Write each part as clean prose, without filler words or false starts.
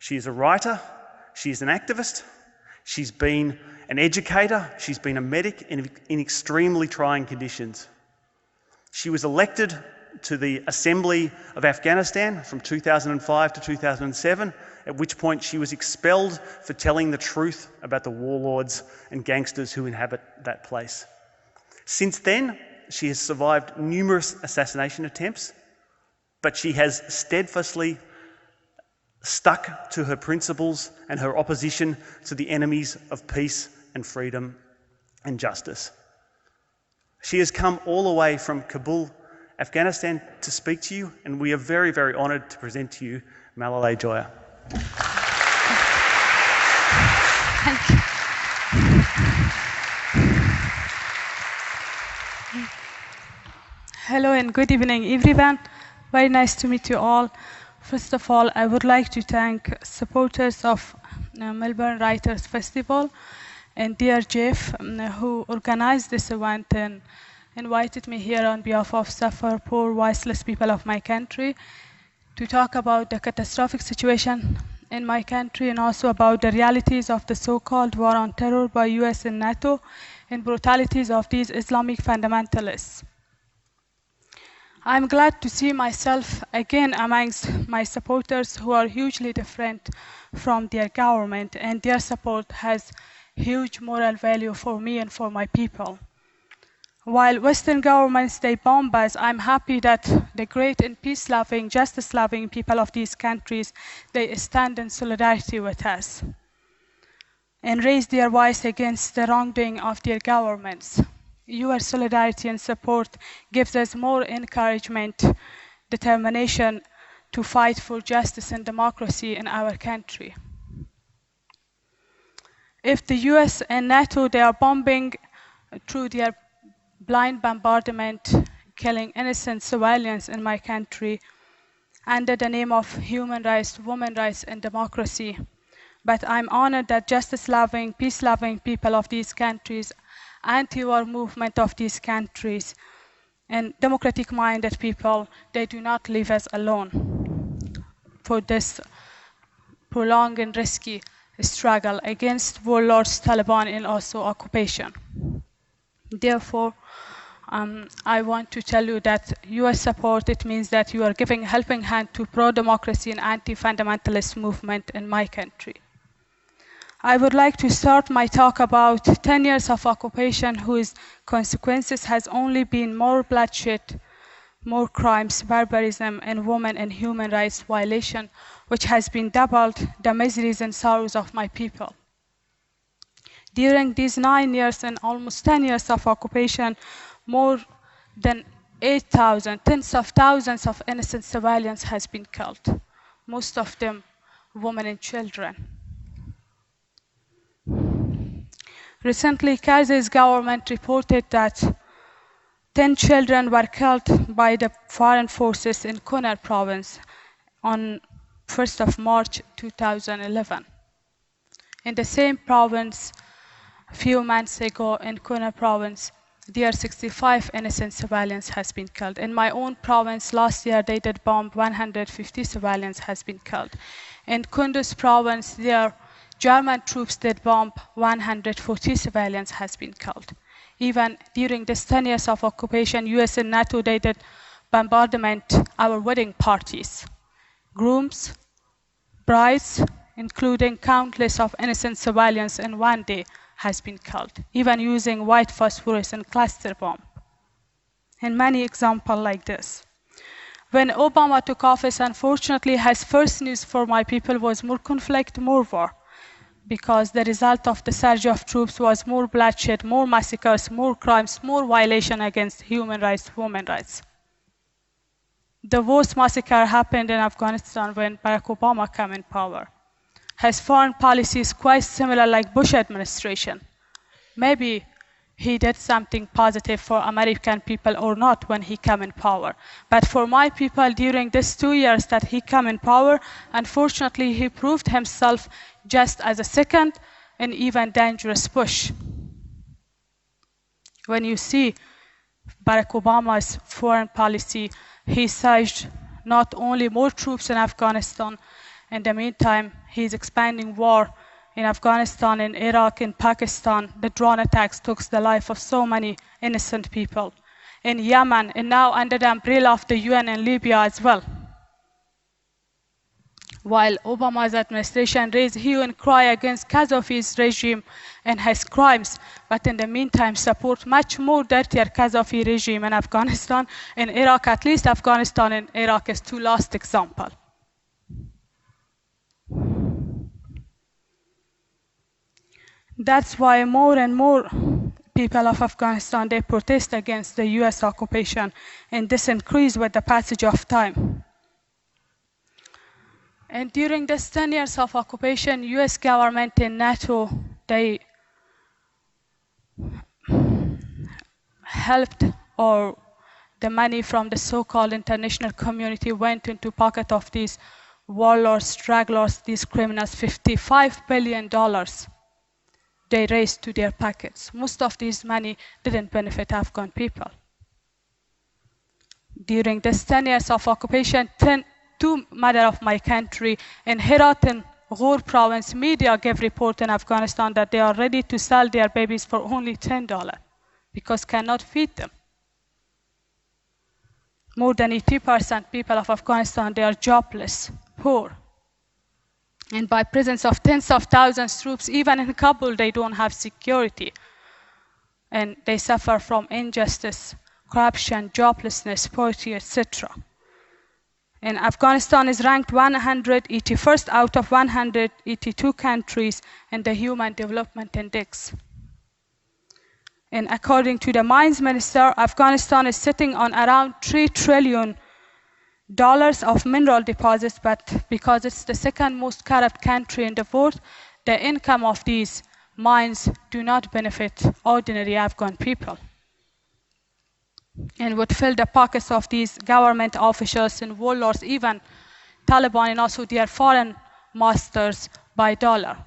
She is a writer, she's an activist, she's been an educator, she's been a medic in extremely trying conditions. She was elected to the Assembly of Afghanistan from 2005 to 2007, at which point she was expelled for telling the truth about the warlords and gangsters who inhabit that place. Since then, she has survived numerous assassination attempts, but she has steadfastly stuck to her principles and her opposition to the enemies of peace and freedom and justice. She has come all the way from Kabul, Afghanistan, to speak to you, and we are very, very honoured to present to you Malalai Joya. Thank you. Hello and good evening, everyone. Very nice to meet you all. First of all, I would like to thank supporters of Melbourne Writers Festival and dear Jeff, who organized this event and invited me here on behalf of suffer poor, voiceless people of my country to talk about the catastrophic situation in my country and also about the realities of the so-called war on terror by US and NATO and brutalities of these Islamic fundamentalists. I'm glad to see myself again amongst my supporters who are hugely different from their government, and their support has huge moral value for me and for my people. While Western governments, they bomb us, I'm happy that the great and peace-loving, justice-loving people of these countries, they stand in solidarity with us and raise their voice against the wrongdoing of their governments. Your solidarity and support gives us more encouragement, determination to fight for justice and democracy in our country. If the US and NATO, they are bombing through their blind bombardment, killing innocent civilians in my country under the name of human rights, women's rights, and democracy. But I'm honored that justice-loving, peace-loving people of these countries, anti-war movement of these countries, and democratic-minded people, they do not leave us alone for this prolonged and risky struggle against warlords, Taliban, and also occupation. Therefore, I want to tell you that US support, it means that you are giving a helping hand to pro-democracy and anti-fundamentalist movement in my country. I would like to start my talk about 10 years of occupation whose consequences has only been more bloodshed, more crimes, barbarism, and women and human rights violation, which has been doubled the miseries and sorrows of my people. During these 9 years and almost 10 years of occupation, more than 8,000, tens of thousands of innocent civilians has been killed, most of them women and children. Recently, Karzai's government reported that 10 children were killed by the foreign forces in Kunar province on 1st of March 2011. In the same province, a few months ago in Kunar province, there are 65 innocent civilians has been killed. In my own province, last year they did bomb 150 civilians has been killed. In Kunduz province, there German troops did bomb 140 civilians has been killed. Even during this 10 years of occupation, US and NATO, they did bombardment our wedding parties. Grooms, brides, including countless of innocent civilians in one day has been killed, even using white phosphorus and cluster bomb. And many examples like this. When Obama took office, unfortunately, his first news for my people was more conflict, more war, because the result of the surge of troops was more bloodshed, more massacres, more crimes, more violation against human rights, women's rights. The worst massacre happened in Afghanistan when Barack Obama came in power. His foreign policy is quite similar like Bush administration. Maybe he did something positive for American people or not when he came in power. But for my people, during these 2 years that he came in power, unfortunately, he proved himself just as a second and even dangerous Bush. When you see Barack Obama's foreign policy, he surged not only more troops in Afghanistan In the meantime, he's expanding war in Afghanistan, in Iraq, in Pakistan. The drone attacks took the life of so many innocent people. In Yemen, and now under the umbrella of the UN in Libya as well. While Obama's administration raised hue and cry against Gaddafi's regime and his crimes, but in the meantime support much more dirtier Gaddafi regime in Afghanistan and Iraq. At least Afghanistan and Iraq is two last examples. That's why more and more people of Afghanistan, they protest against the US occupation, and this increased with the passage of time. And during this 10 years of occupation, US government and NATO, they helped, or the money from the so-called international community went into pocket of these warlords, stragglers, these criminals. $55 billion they raised to their pockets. Most of this money didn't benefit Afghan people. During this 10 years of occupation, two mothers of my country in Herat and Ghor province, media gave report in Afghanistan that they are ready to sell their babies for only $10 because cannot feed them. More than 80% people of Afghanistan, they are jobless, poor. And by presence of tens of thousands troops, even in Kabul, they don't have security. And they suffer from injustice, corruption, joblessness, poverty, etc. And Afghanistan is ranked 181st out of 182 countries in the Human Development Index. And according to the Mines Minister, Afghanistan is sitting on around $3 trillion of mineral deposits, but because it's the second most corrupt country in the world, the income of these mines do not benefit ordinary Afghan people, and would fill the pockets of these government officials and warlords, even Taliban and also their foreign masters, by dollar.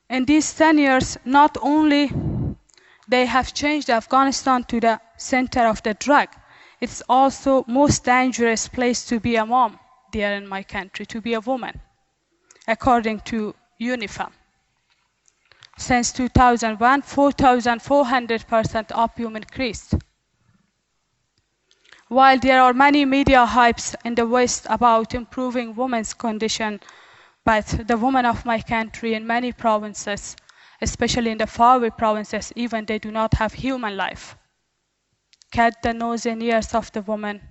In these 10 years, not only they have changed Afghanistan to the center of the drug, it's also most dangerous place to be a mom there in my country, to be a woman, according to UNIFEM. Since 2001, 4,400% opium increased. While there are many media hypes in the West about improving women's condition, but the women of my country in many provinces, especially in the faraway provinces, even they do not have human life. Cut the nose and ears of the woman,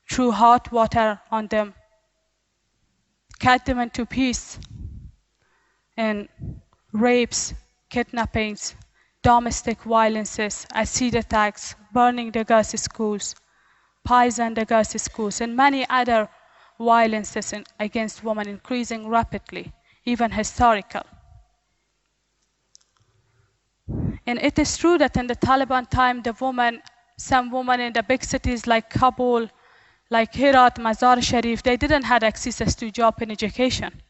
threw hot water on them, cut them into pieces, and rapes, kidnappings, domestic violences, acid attacks, burning the girls' schools, poison the girls' schools, and many other violences against women increasing rapidly, even historical. And it is true that in the Taliban time, some women in the big cities like Kabul, like Herat, Mazar Sharif, they didn't have access to job and education.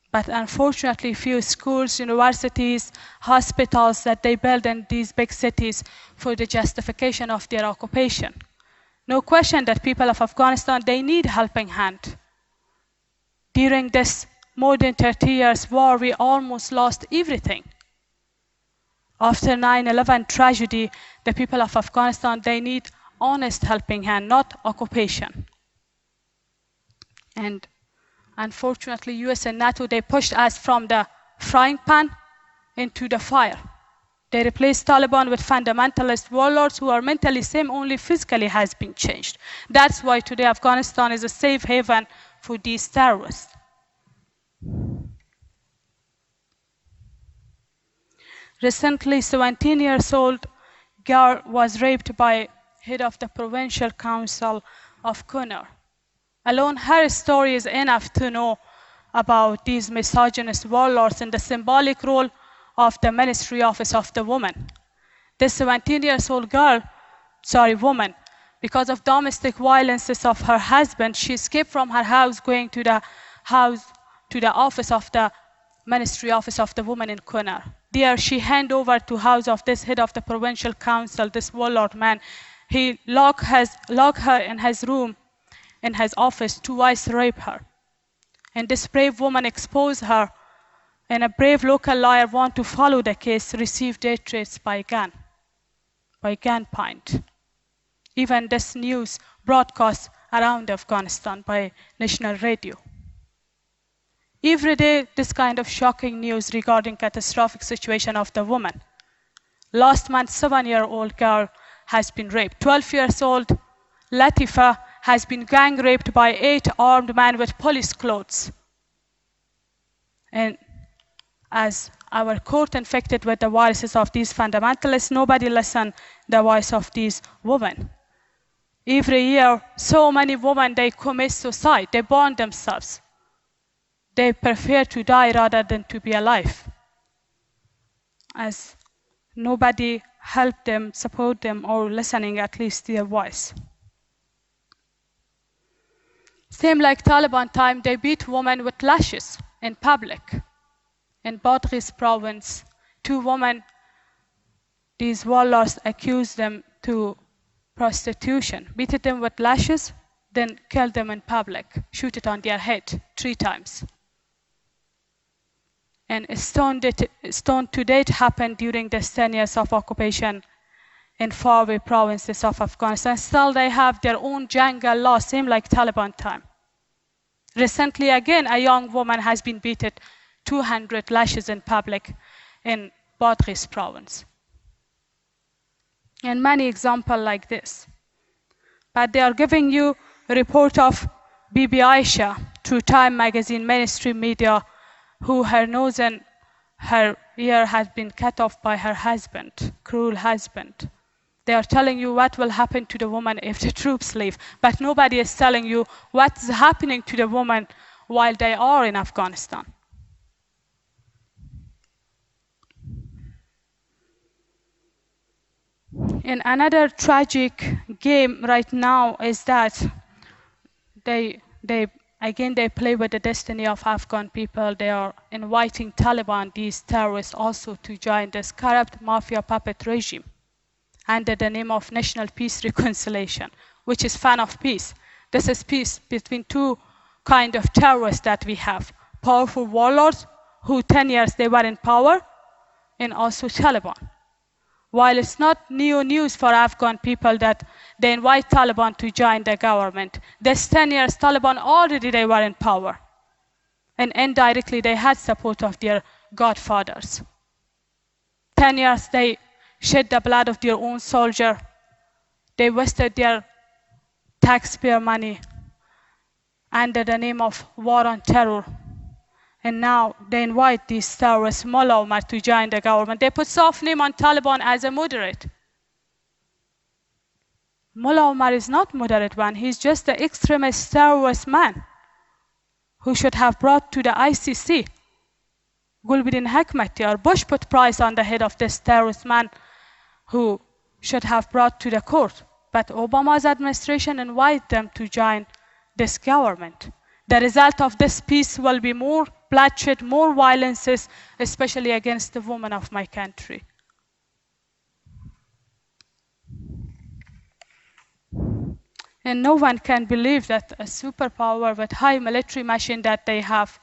But unfortunately, few schools, universities, hospitals that they build in these big cities for the justification of their occupation. No question that people of Afghanistan, they need helping hand. During this more than 30 years war, we almost lost everything. After 9/11 tragedy, the people of Afghanistan, they need honest helping hand, not occupation. And unfortunately, US and NATO, they pushed us from the frying pan into the fire. They replaced Taliban with fundamentalist warlords who are mentally same, only physically has been changed. That's why today Afghanistan is a safe haven for these terrorists. Recently, 17 years old girl was raped by head of the Provincial Council of Kunar. Alone, her story is enough to know about these misogynist warlords and the symbolic role of the Ministry Office of the Woman. This 17 years old woman, because of domestic violences of her husband, she escaped from her house, going to the office of the Ministry Office of the Woman in Kunar. There, she handed over to house of this head of the provincial council, this warlord man. He locked her in his room in his office twice raped her. And this brave woman exposed her, and a brave local lawyer want to follow the case, received death threats by gunpoint. Even this news broadcast around Afghanistan by national radio. Every day, this kind of shocking news regarding catastrophic situation of the woman. Last month, 7-year-old girl has been raped. 12 years old Latifa has been gang raped by 8 armed men with police clothes. And as our court infected with the viruses of these fundamentalists, nobody listens the voice of these women. Every year, so many women, they commit suicide, they burn themselves. They prefer to die rather than to be alive. As nobody help them, support them, or listening at least their voice. Same like Taliban time, they beat women with lashes in public. In Badghis province, 2 women, these warlords accused them to prostitution, beat them with lashes, then killed them in public, shoot it on their head 3 times. And stone to date happened during the 10 years of occupation in faraway provinces of Afghanistan. Still they have their own jungle law, same like Taliban time. Recently again, a young woman has been beaten 200 lashes in public in Badghis province. And many examples like this. But they are giving you a report of Bibi Aisha through Time magazine, mainstream media, who her nose and her ear has been cut off by her husband, cruel husband. They are telling you what will happen to the woman if the troops leave, but nobody is telling you what's happening to the woman while they are in Afghanistan. And another tragic game right now is that they play with the destiny of Afghan people. They are inviting Taliban, these terrorists, also to join this corrupt mafia puppet regime under the name of National Peace Reconciliation, which is fan of peace. This is peace between 2 kinds of terrorists that we have. Powerful warlords, who 10 years they were in power, and also Taliban. While it's not new news for Afghan people that they invite Taliban to join the government, this 10 years Taliban already they were in power. And indirectly they had support of their godfathers. 10 years they shed the blood of their own soldier. They wasted their taxpayer money under the name of war on terror. And now they invite these terrorists, Mullah Omar, to join the government. They put soft name on Taliban as a moderate. Mullah Omar is not moderate one. He's just the extremist terrorist man who should have brought to the ICC. Gulbuddin Hekmatyar, or Bush put price on the head of this terrorist man who should have brought to the court. But Obama's administration invited them to join this government. The result of this peace will be more bloodshed, more violences, especially against the women of my country. And no one can believe that a superpower with high military machine that they have,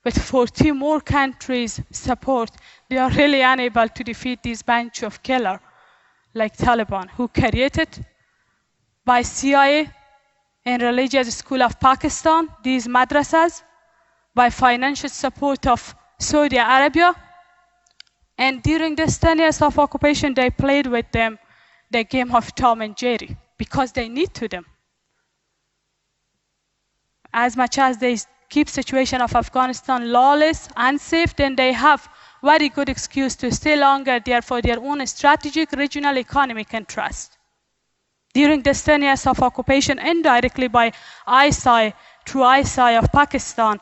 with 40 more countries' support, they are really unable to defeat this bunch of killers like Taliban, who created by CIA and religious school of Pakistan, these madrasas, by financial support of Saudi Arabia. And during this 10 years of occupation, they played with them the game of Tom and Jerry, because they need to them. As much as they keep situation of Afghanistan lawless, unsafe, then they have very good excuse to stay longer there for their own strategic regional economic interest. During this 10 years of occupation, indirectly by ISI, through ISI of Pakistan,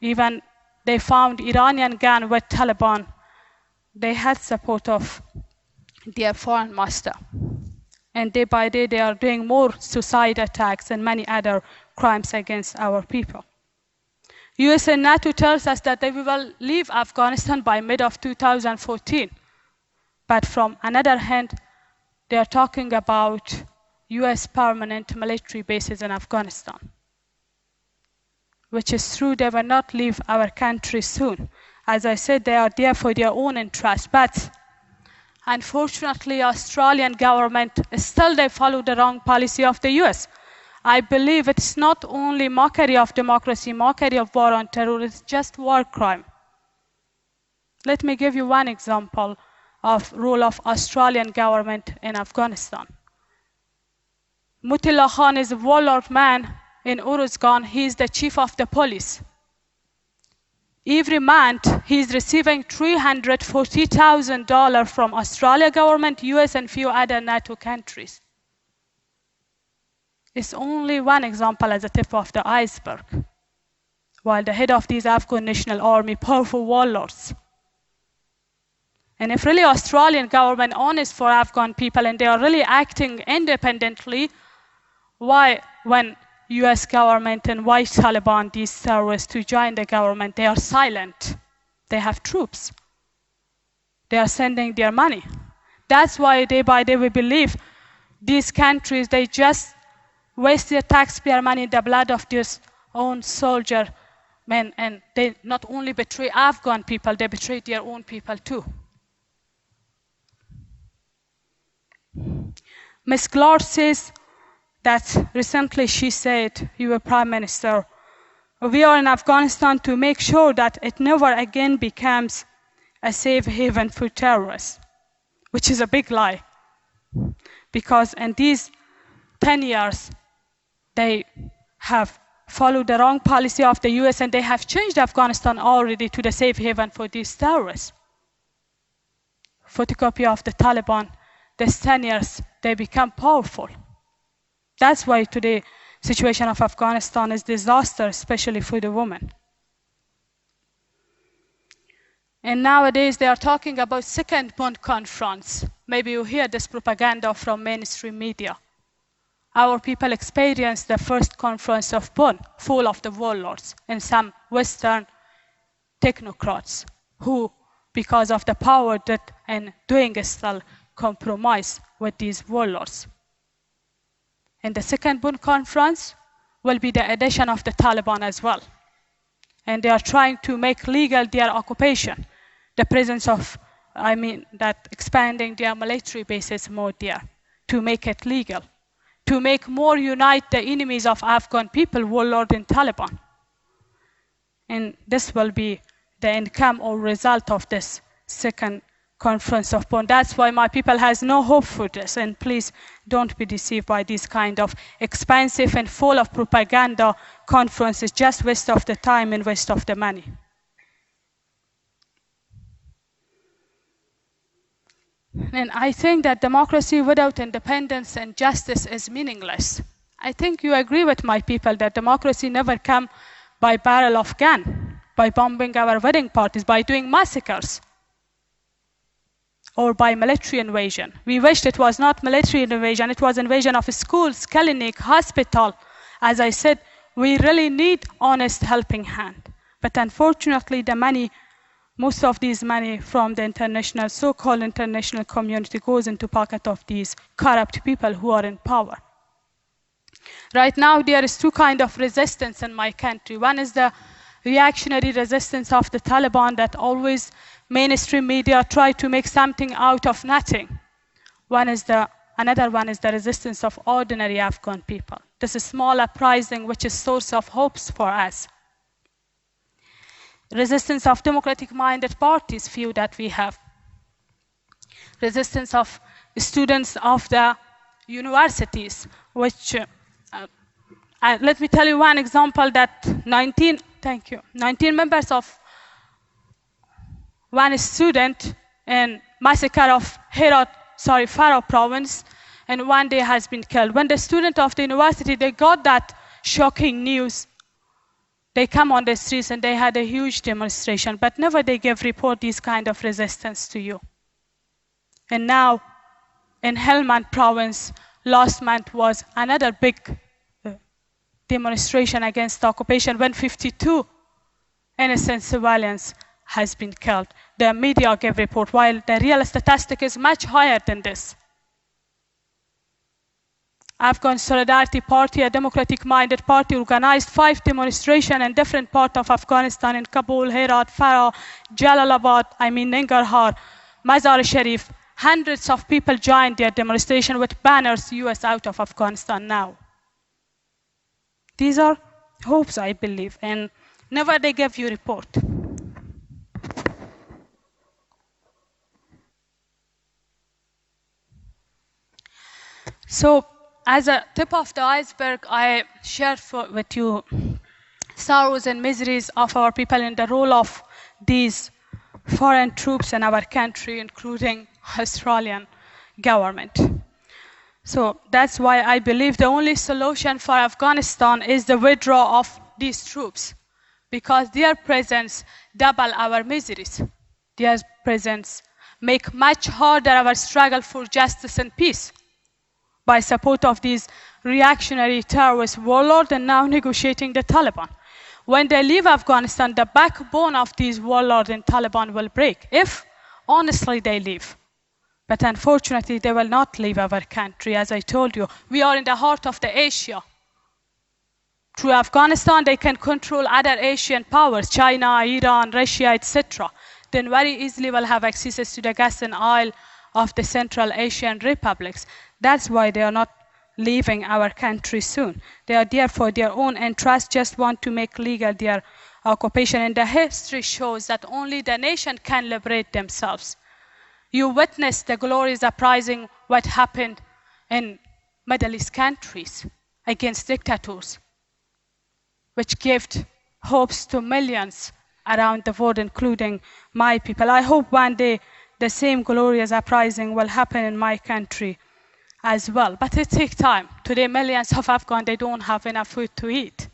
even they found Iranian gun with Taliban. They had support of their foreign master. And day by day, they are doing more suicide attacks and many other crimes against our people. US and NATO tells us that they will leave Afghanistan by mid of 2014. But from another hand, they are talking about US permanent military bases in Afghanistan, which is true. They will not leave our country soon. As I said, they are there for their own interest, but unfortunately, Australian government still they follow the wrong policy of the US. I believe it's not only mockery of democracy, mockery of war on terror, it's just war crime. Let me give you one example of role of Australian government in Afghanistan. Mutullah Khan is a warlord man in Uruzgan. He is the chief of the police. Every month, he is receiving $340,000 from Australia government, US, and few other NATO countries. It's only one example as a tip of the iceberg. While the head of these Afghan National Army, powerful warlords. And if really Australian government honest for Afghan people and they are really acting independently, why when US government and why Taliban, these terrorists to join the government, they are silent. They have troops. They are sending their money. That's why day by day we believe these countries, they just waste their taxpayer money in the blood of their own soldier men, and they not only betray Afghan people, they betray their own people too. Ms. Clark says that recently she said, you were Prime Minister, we are in Afghanistan to make sure that it never again becomes a safe haven for terrorists, which is a big lie. Because in these 10 years, they have followed the wrong policy of the US and they have changed Afghanistan already to the safe haven for these terrorists. Photocopy of the Taliban, these 10 years, they become powerful. That's why today situation of Afghanistan is disaster, especially for the women. And nowadays they are talking about second Bonn conference. Maybe you hear this propaganda from mainstream media. Our people experienced the first conference of Bonn, full of the warlords and some Western technocrats who, because of the power that and doing still compromise with these warlords. And the second Bonn conference will be the addition of the Taliban as well. And they are trying to make legal their occupation, the presence of, that expanding their military bases more there, to make it legal, to make more unite the enemies of Afghan people, warlord and Taliban. And this will be the income or result of this second conference of Bonn. That's why my people has no hope for this, and please don't be deceived by these kind of expensive and full of propaganda conferences, just waste of the time and waste of the money. And I think that democracy without independence and justice is meaningless. I think you agree with my people that democracy never come by barrel of gun, by bombing our wedding parties, by doing massacres, or by military invasion. We wished it was not military invasion, it was invasion of schools, clinic, hospital. As I said, we really need honest helping hand. But unfortunately, the money, most of these money from the international, so-called international community goes into pocket of these corrupt people who are in power. Right now, there is two kinds of resistance in my country. One is the reactionary resistance of the Taliban that always mainstream media try to make something out of nothing. Another one is the resistance of ordinary Afghan people. This is small uprising, which is source of hopes for us. Resistance of democratic-minded parties, few that we have. Resistance of students of the universities, which, let me tell you one example that 19 members of one student in massacre of Farah province, and one day has been killed. When the student of the university, they got that shocking news, they come on the streets and they had a huge demonstration, but never they give report these kind of resistance to you. And now in Helmand province, last month was another big demonstration against the occupation when 52 innocent civilians has been killed. The media gave report, while the real statistic is much higher than this. Afghan Solidarity Party, a democratic-minded party, organized 5 demonstrations in different parts of Afghanistan, in Kabul, Herat, Farah, Jalalabad, Nangarhar, Mazar-e-Sharif. Hundreds of people joined their demonstration with banners, US out of Afghanistan now. These are hopes, I believe, and never they give you report. So, as a tip of the iceberg, I share with you sorrows and miseries of our people and the role of these foreign troops in our country, including Australian government. So that's why I believe the only solution for Afghanistan is the withdrawal of these troops, because their presence double our miseries. Their presence make much harder our struggle for justice and peace. By support of these reactionary terrorist warlords and now negotiating the Taliban. When they leave Afghanistan, the backbone of these warlords and Taliban will break, if honestly they leave. But unfortunately, they will not leave our country. As I told you, we are in the heart of the Asia. Through Afghanistan, they can control other Asian powers, China, Iran, Russia, etc. Then very easily will have access to the gas and oil of the Central Asian republics. That's why they are not leaving our country soon. They are there for their own interest, just want to make legal their occupation. And the history shows that only the nation can liberate themselves. You witnessed the glorious uprising, what happened in Middle East countries against dictators, which gave hopes to millions around the world, including my people. I hope one day the same glorious uprising will happen in my country as well. But it takes time. Today, millions of Afghans, they don't have enough food to eat.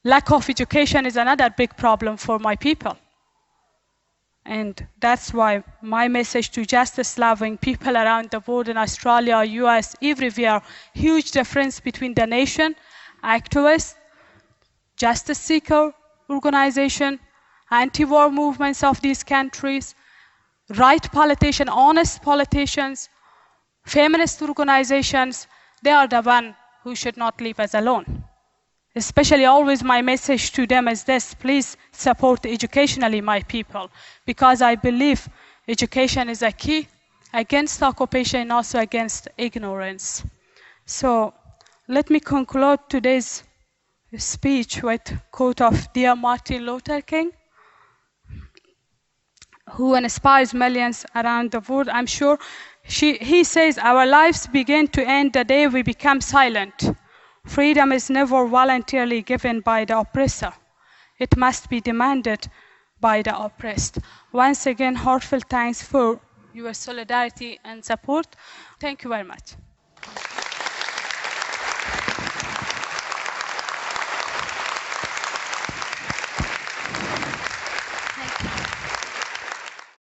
Lack of education is another big problem for my people. And that's why my message to justice-loving people around the world in Australia, US, everywhere, huge difference between the nation, activists, justice seeker organization, anti-war movements of these countries, right politicians, honest politicians, feminist organizations, they are the ones who should not leave us alone. Especially always my message to them is this: please support educationally my people, because I believe education is a key against occupation and also against ignorance. So let me conclude today's speech with a quote of dear Martin Luther King, who inspires millions around the world, I'm sure. He says, our lives begin to end the day we become silent. Freedom is never voluntarily given by the oppressor. It must be demanded by the oppressed. Once again, heartfelt thanks for your solidarity and support. Thank you very much.